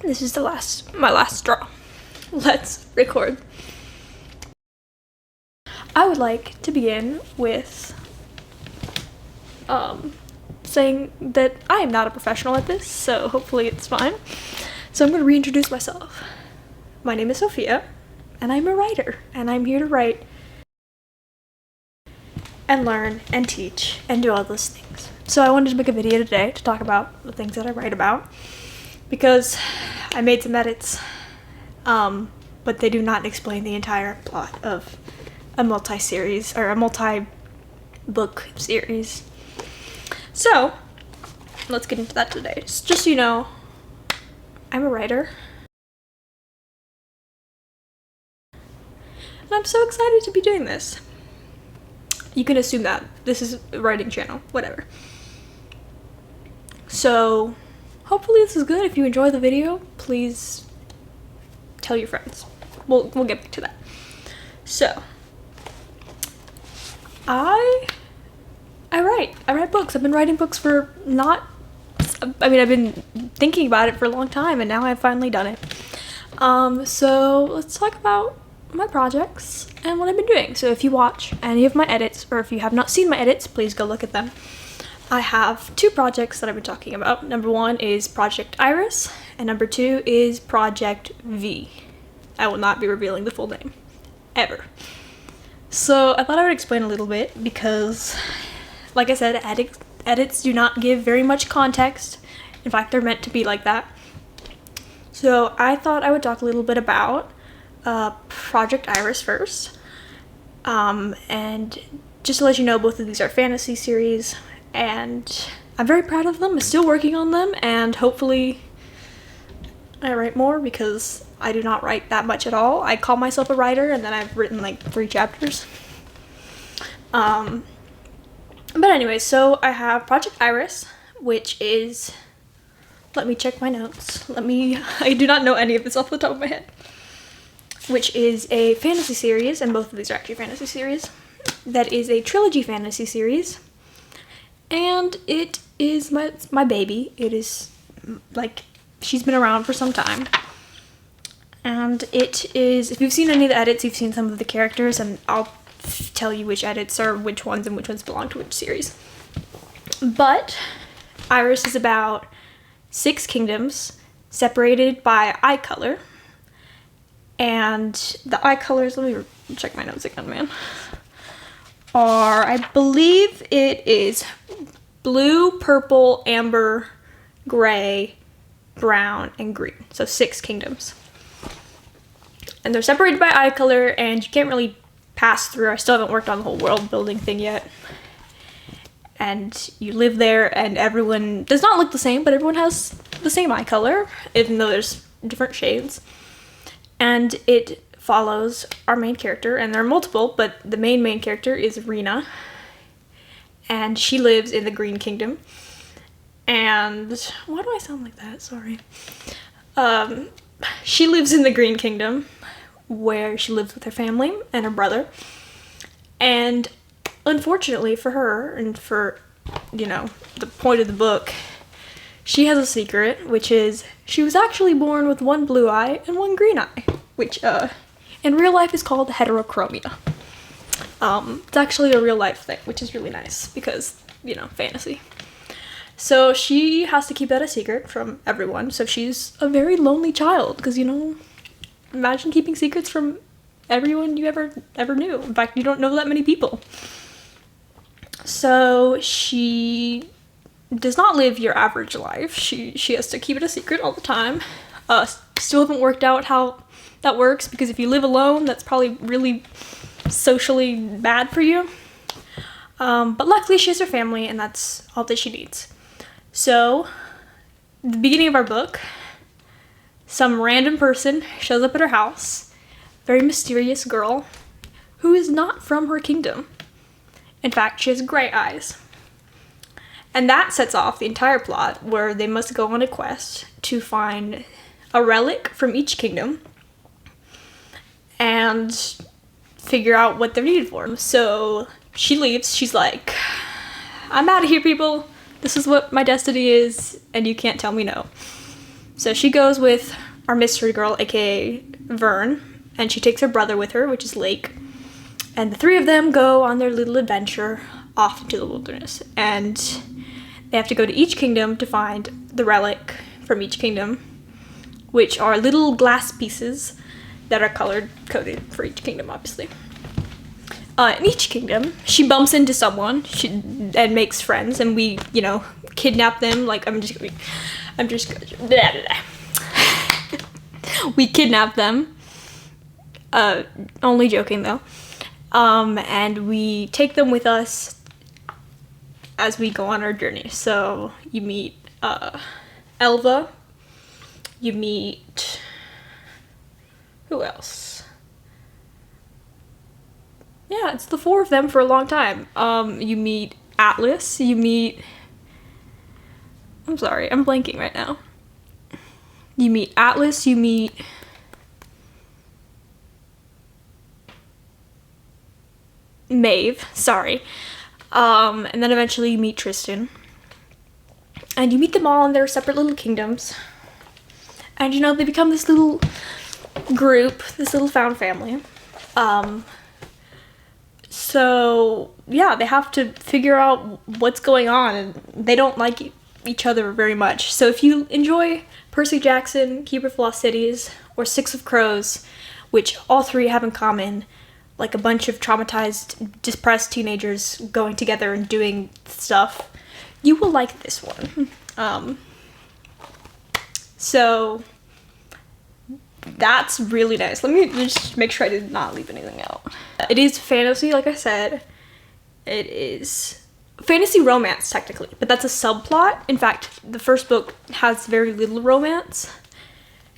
This is my last straw. Let's record. I would like to begin with saying that I am not a professional at this, so hopefully it's fine. So I'm going to reintroduce myself. My name is Sophia, and I'm a writer, and I'm here to write and learn and teach and do all those things. So I wanted to make a video today to talk about the things that I write about, because I made some edits, but they do not explain the entire plot of a multi-series or a multi-book series. So let's get into that today. Just so you know, I'm a writer, and I'm so excited to be doing this. You can assume that this is a writing channel, whatever. So hopefully this is good. If you enjoy the video, please tell your friends. We'll get back to that. So I write books. I've been writing books for I've been thinking about it for a long time, and now I've finally done it. So let's talk about my projects and what I've been doing. So if you watch any of my edits, or if you have not seen my edits, please go look at them. I have two projects that I've been talking about. Number one is Project Iris, and number two is Project V. I will not be revealing the full name, ever. So I thought I would explain a little bit because, like I said, edits do not give very much context. In fact, they're meant to be like that. So I thought I would talk a little bit about Project Iris first. And just to let you know, both of these are fantasy series, and I'm very proud of them. I'm still working on them, and hopefully I write more, because I do not write that much at all. I call myself a writer, and then I've written like 3 chapters. But anyway, so I have Project Iris, which is, let me check my notes. I do not know any of this off the top of my head. Which is a fantasy series, and both of these are actually fantasy series. That is a trilogy fantasy series. And it is my baby. It is, like, she's been around for some time. And it is, if you've seen any of the edits, you've seen some of the characters, and I'll tell you which edits are which ones and which ones belong to which series. But Iris is about 6 kingdoms separated by eye color. And the eye colors, let me check my notes again, man, are, I believe it is blue, purple, amber, gray, brown, and green. So 6 kingdoms. And they're separated by eye color, and you can't really pass through. I still haven't worked on the whole world building thing yet. And you live there, and everyone does not look the same, but everyone has the same eye color, even though there's different shades. And it follows our main character, and there are multiple, but the main character is Rena, and she lives in the Green Kingdom. And why do I sound like that? Sorry. She lives in the Green Kingdom, where she lives with her family and her brother. And unfortunately for her, and for, you know, the point of the book, she has a secret, which is she was actually born with 1 blue eye and 1 green eye, which in real life is called heterochromia. It's actually a real life thing, which is really nice because, you know, fantasy. So she has to keep that a secret from everyone. So she's a very lonely child, because, you know, imagine keeping secrets from everyone you ever knew. In fact, you don't know that many people. So she does not live your average life. She has to keep it a secret all the time. Still haven't worked out how that works, because if you live alone, that's probably really socially bad for you. But luckily she has her family, and that's all that she needs. So, at the beginning of our book, some random person shows up at her house, very mysterious girl, who is not from her kingdom. In fact, she has gray eyes. And that sets off the entire plot, where they must go on a quest to find a relic from each kingdom and figure out what they're needed for. So she leaves. She's like, I'm out of here, people. This is what my destiny is, and you can't tell me no. So she goes with our mystery girl, aka Vern, and she takes her brother with her, which is Lake. And the three of them go on their little adventure off into the wilderness. And they have to go to each kingdom to find the relic from each kingdom, which are little glass pieces that are coded for each kingdom, obviously. In each kingdom, she bumps into someone and makes friends, and we, kidnap them. Like, we kidnap them. Only joking, though. And we take them with us as we go on our journey. So you meet Elva. You meet... who else? Yeah, it's the four of them for a long time. You meet Atlas. You meet... I'm sorry, I'm blanking right now. You meet Atlas. You meet... Maeve, sorry. And then eventually you meet Tristan. And you meet them all in their separate little kingdoms. And they become this little group, this little found family. So yeah, they have to figure out what's going on, and they don't like each other very much. So if you enjoy Percy Jackson, Keeper of Lost Cities, or Six of Crows, which all three have in common, like a bunch of traumatized, depressed teenagers going together and doing stuff, you will like this one. So that's really nice. Let me just make sure I did not leave anything out. It is fantasy, like I said. It is fantasy romance, technically, but that's a subplot. In fact, the first book has very little romance,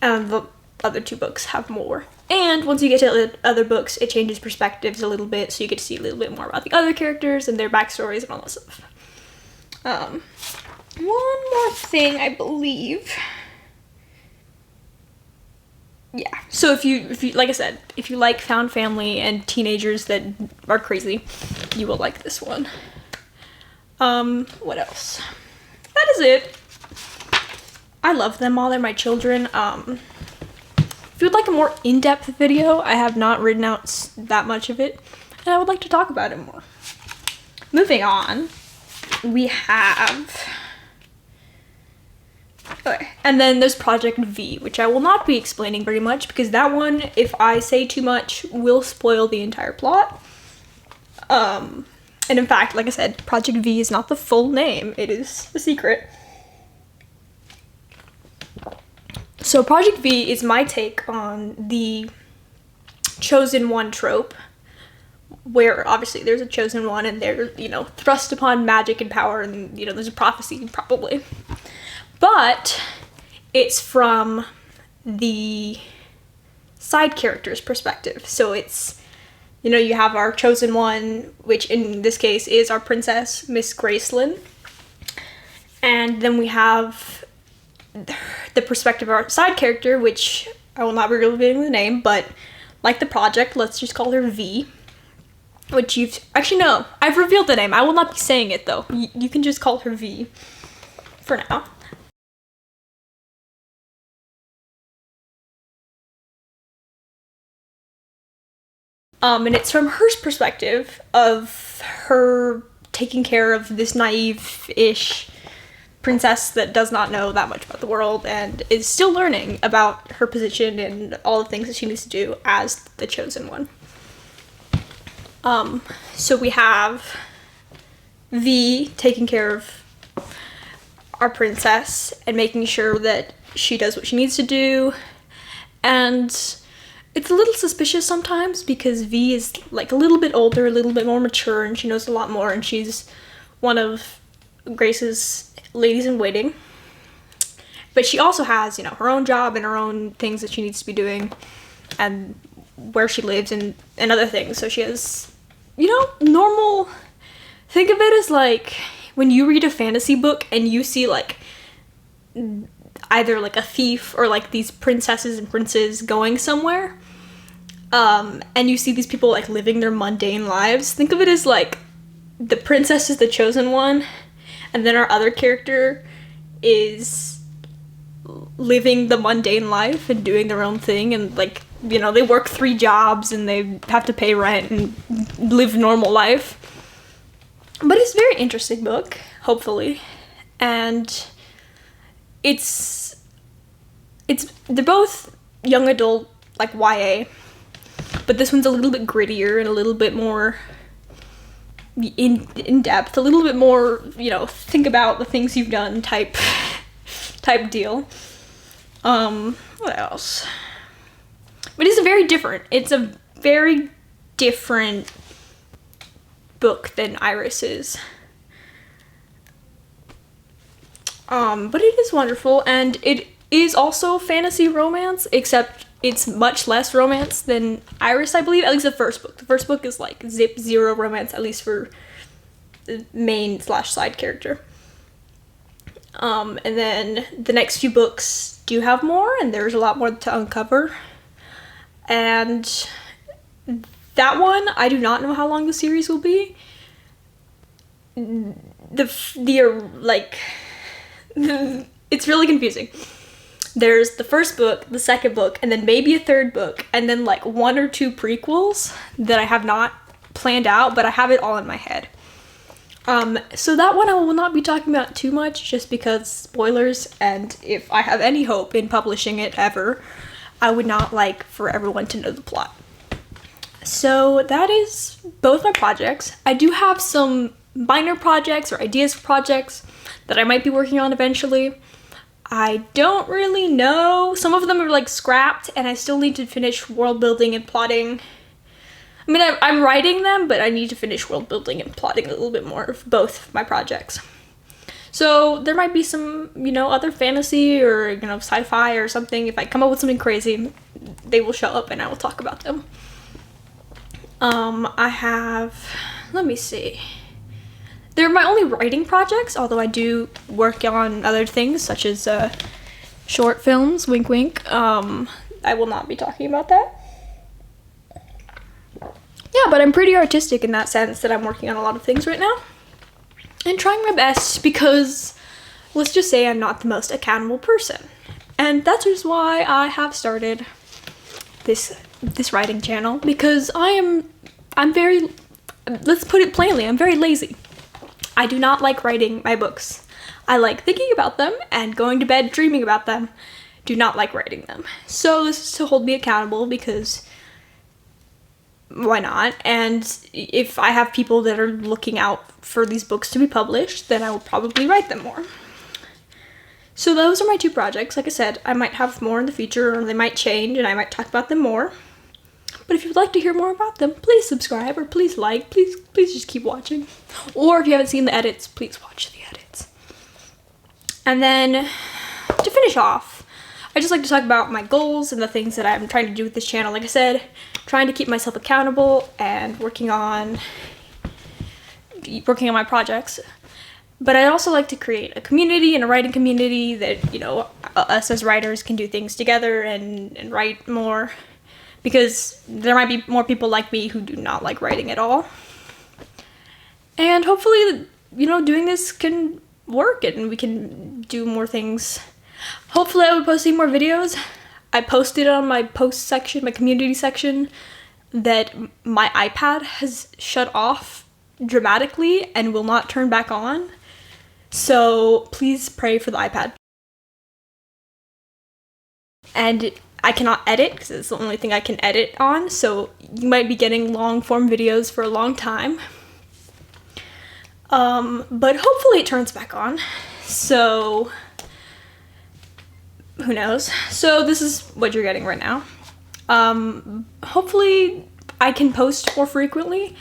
and the other two books have more. And once you get to the other books, it changes perspectives a little bit, so you get to see a little bit more about the other characters and their backstories and all that stuff. One more thing, I believe. Yeah, so if you, like I said, if you like found family and teenagers that are crazy, you will like this one. What else? That is it. I love them all, they're my children. If you'd like a more in-depth video, I have not written out that much of it, and I would like to talk about it more. Moving on, we have... Okay. And then there's Project V, which I will not be explaining very much, because that one, if I say too much, will spoil the entire plot. And in fact, like I said, Project V is not the full name, it is a secret. So Project V is my take on the chosen one trope, where obviously there's a chosen one and they're, thrust upon magic and power, and, there's a prophecy, probably. But it's from the side character's perspective. So it's, you have our chosen one, which in this case is our princess, Miss Gracelyn. And then we have the perspective of our side character, which I will not be revealing the name, but like the project, let's just call her V. Which no, I've revealed the name. I will not be saying it though. You can just call her V for now. And it's from her perspective of her taking care of this naive-ish princess that does not know that much about the world and is still learning about her position and all the things that she needs to do as the chosen one. So we have V taking care of our princess and making sure that she does what she needs to do, and it's a little suspicious sometimes because V is like a little bit older, a little bit more mature, and she knows a lot more, and she's one of Grace's ladies in waiting. But she also has, her own job and her own things that she needs to be doing, and where she lives and other things. So she has, normal, think of it as like when you read a fantasy book and you see like either like a thief or like these princesses and princes going somewhere, and you see these people like living their mundane lives. Think of it as like the princess is the chosen one, and then our other character is living the mundane life and doing their own thing, and like, you know, they work 3 jobs and they have to pay rent and live normal life. But it's a very interesting book, hopefully. And they're both young adult, like YA, but this one's a little bit grittier and a little bit more in depth, a little bit more, you know, think about the things you've done type deal. What else? But it's a very different book than Iris is. But it is wonderful, and it is also fantasy romance, except it's much less romance than Iris, I believe. At least the first book. The first book is like zero romance, at least for the main/side character. And then the next few books do have more, and there's a lot more to uncover. And that one, I do not know how long the series will be. It's really confusing. There's the first book, the second book, and then maybe a third book, and then like 1 or 2 prequels that I have not planned out, but I have it all in my head. So that one I will not be talking about too much, just because spoilers, and if I have any hope in publishing it ever, I would not like for everyone to know the plot. So that is both my projects. I do have some minor projects or ideas for projects that I might be working on eventually. I don't really know. Some of them are like scrapped, and I still need to finish world building and plotting. I mean, I'm writing them, but I need to finish world building and plotting a little bit more of both my projects. So there might be some, you know, other fantasy or, you know, sci-fi or something. If I come up with something crazy, they will show up and I will talk about them. Let me see. They're my only writing projects, although I do work on other things, such as short films, wink wink. I will not be talking about that. Yeah, but I'm pretty artistic in that sense that I'm working on a lot of things right now. And trying my best, because let's just say I'm not the most accountable person. And that's just why I have started this writing channel, because I'm very, let's put it plainly, I'm very lazy. I do not like writing my books. I like thinking about them and going to bed dreaming about them. Do not like writing them. So this is to hold me accountable, because why not? And if I have people that are looking out for these books to be published, then I will probably write them more. So those are my 2 projects. Like I said, I might have more in the future, or they might change and I might talk about them more. But if you'd like to hear more about them, please subscribe, or please like, please just keep watching. Or if you haven't seen the edits, please watch the edits. And then to finish off, I just like to talk about my goals and the things that I'm trying to do with this channel. Like I said, trying to keep myself accountable and working on my projects. But I also like to create a community and a writing community that, you know, us as writers can do things together and write more. Because there might be more people like me who do not like writing at all. And hopefully, you know, doing this can work and we can do more things. Hopefully I will be posting more videos. I posted on my post section, my community section, that my iPad has shut off dramatically and will not turn back on. So please pray for the iPad. And I cannot edit, because it's the only thing I can edit on, so you might be getting long form videos for a long time. But hopefully it turns back on, so who knows. So this is what you're getting right now. Hopefully I can post more frequently.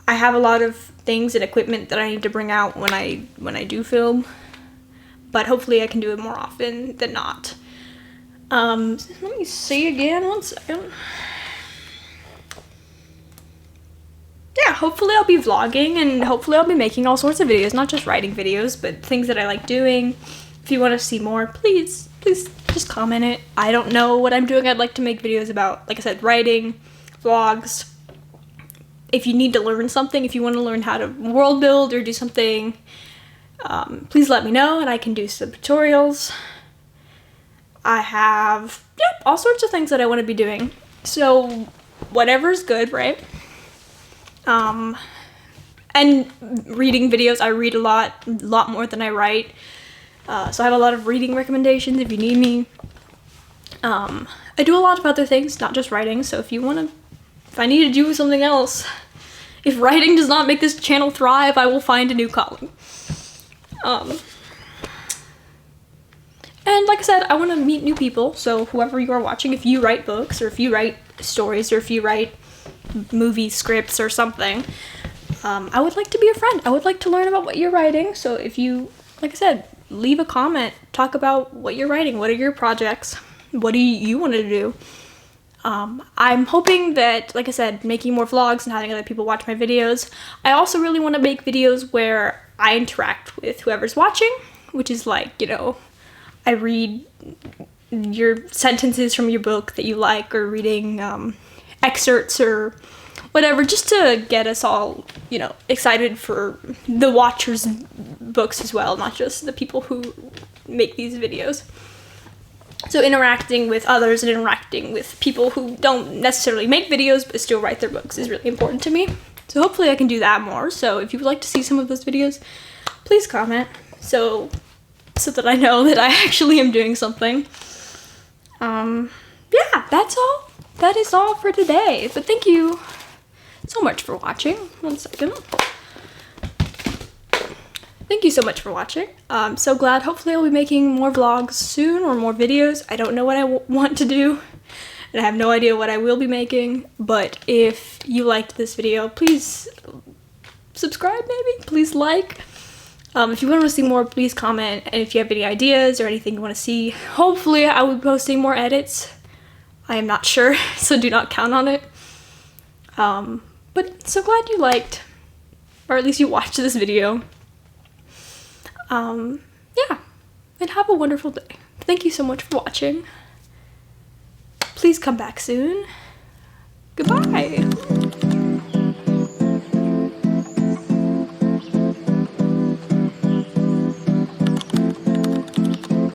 I have a lot of things and equipment that I need to bring out when I do film, but hopefully I can do it more often than not. Let me see again, 1 second. Yeah, hopefully I'll be vlogging, and hopefully I'll be making all sorts of videos, not just writing videos, but things that I like doing. If you want to see more, please just comment it. I don't know what I'm doing. I'd like to make videos about, like I said, writing, vlogs. If you need to learn something, if you want to learn how to world build or do something, please let me know and I can do some tutorials. I have, all sorts of things that I want to be doing. So whatever's good, right? And reading videos, I read a lot more than I write. So I have a lot of reading recommendations if you need me. I do a lot of other things, not just writing, so if I need to do something else, if writing does not make this channel thrive, I will find a new calling. And like I said, I want to meet new people, so whoever you are watching, if you write books, or if you write stories, or if you write movie scripts or something, I would like to be a friend. I would like to learn about what you're writing, so if you, like I said, leave a comment, talk about what you're writing, what are your projects, what do you want to do? I'm hoping that, like I said, making more vlogs and having other people watch my videos. I also really want to make videos where I interact with whoever's watching, which is like, I read your sentences from your book that you like, or reading excerpts or whatever, just to get us all, excited for the watchers' books as well, not just the people who make these videos. So interacting with others and interacting with people who don't necessarily make videos but still write their books is really important to me. So hopefully I can do that more. So if you would like to see some of those videos, please comment so that I know that I actually am doing something. Yeah, that's all. That is all for today. But thank you so much for watching. 1 second. Thank you so much for watching. I'm so glad. Hopefully I'll be making more vlogs soon, or more videos. I don't know what I want to do, and I have no idea what I will be making, but if you liked this video, please subscribe maybe, please like. If you want to see more, please comment, and if you have any ideas or anything you want to see, hopefully I will be posting more edits. I am not sure, so do not count on it. But so glad you liked, or at least you watched this video. Yeah, and have a wonderful day. Thank you so much for watching. Please come back soon. Goodbye.